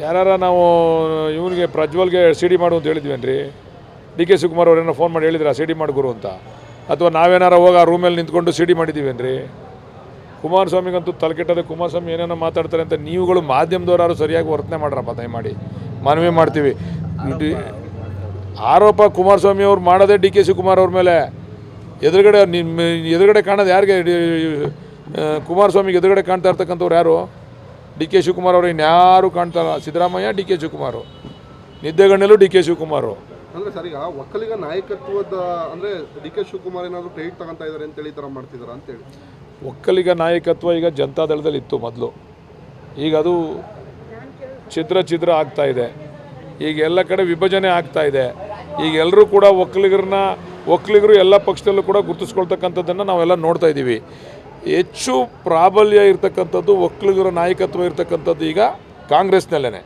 ಯಾರು ನಾವು ಇವನಿಗೆ ಪ್ರಜ್ವಲ್ಗೆ ಸಿ ಡಿ ಮಾಡು ಅಂತ ಹೇಳಿದ್ವೇನ್ರಿ. ಡಿ ಕೆ ಶಿವಕುಮಾರ್ ಅವ್ರೇನೋ ಫೋನ್ ಮಾಡಿ ಹೇಳಿದ್ರ ಸಿ ಡಿ ಮಾಡಿಗುರು ಅಂತ, ಅಥವಾ ನಾವೇನಾರ ಹೋಗಿ ಆ ರೂಮಲ್ಲಿ ನಿಂತ್ಕೊಂಡು ಸಿ ಡಿ ಮಾಡಿದ್ದೀವೇನ್ರಿ. ಕುಮಾರಸ್ವಾಮಿಗಂತೂ ತಲೆಕೆಟ್ಟದೆ. ಕುಮಾರಸ್ವಾಮಿ ಏನೇನೋ ಮಾತಾಡ್ತಾರೆ ಅಂತ ನೀವುಗಳು ಮಾಧ್ಯಮದವರಾರು ಸರಿಯಾಗಿ ವರ್ತನೆ ಮಾಡ್ರಪ್ಪ, ದಯಮಾಡಿ ಮನವಿ ಮಾಡ್ತೀವಿ. ಆರೋಪ ಕುಮಾರಸ್ವಾಮಿ ಅವ್ರು ಮಾಡೋದೇ ಡಿ ಕೆ ಶಿವಕುಮಾರ್ ಅವ್ರ ಮೇಲೆ. ಎದುರುಗಡೆ ಕಾಣೋದು ಯಾರಿಗೆ? ಕುಮಾರಸ್ವಾಮಿಗೆ ಎದುರುಗಡೆ ಕಾಣ್ತಾ ಇರ್ತಕ್ಕಂಥವ್ರು ಯಾರು? ಡಿ ಕೆ ಶಿವಕುಮಾರ್ ಅವರು ಇನ್ಯಾರು ಕಾಣ್ತಾರ? ಸಿದ್ದರಾಮಯ್ಯ, ಡಿ ಕೆ ಶಿವಕುಮಾರು, ನಿದ್ದೆಗಣ್ಣಲ್ಲೂ ಡಿ ಕೆ ಶಿವಕುಮಾರು. ಅಂದರೆ ಸರ್, ಈಗ ಒಕ್ಕಲಿಗ ನಾಯಕತ್ವದ ಅಂದರೆ ಡಿ ಕೆ ಶಿವಕುಮಾರ್ ಏನಾದರೂ ಕ್ರೆಡಿಟ್ ತಗೊಂತಾ ಇದ್ದಾರೆ ಅಂತೇಳಿ ಈ ಥರ ಮಾಡ್ತಿದ್ದಾರೆ ಅಂತೇಳಿ. ಒಕ್ಕಲಿಗ ನಾಯಕತ್ವ ಈಗ ಜನತಾದಳದಲ್ಲಿ ಇತ್ತು ಮೊದಲು, ಈಗ ಅದು ಛಿದ್ರ ಆಗ್ತಾ ಇದೆ. ಈಗ ಎಲ್ಲ ಕಡೆ ವಿಭಜನೆ ಆಗ್ತಾ ಇದೆ. ಈಗ ಎಲ್ಲರೂ ಕೂಡ ಒಕ್ಕಲಿಗರು ಎಲ್ಲ ಪಕ್ಷದಲ್ಲೂ ಕೂಡ ಗುರುತಿಸ್ಕೊಳ್ತಕ್ಕಂಥದ್ದನ್ನು ನಾವೆಲ್ಲ ನೋಡ್ತಾ ಇದ್ದೀವಿ. ಹೆಚ್ಚು ಪ್ರಾಬಲ್ಯ ಇರತಕ್ಕಂಥದ್ದು ಒಕ್ಕಲಿಗರ ನಾಯಕತ್ವ ಇರತಕ್ಕಂಥದ್ದು ಈಗ ಕಾಂಗ್ರೆಸ್ನಲ್ಲೇ.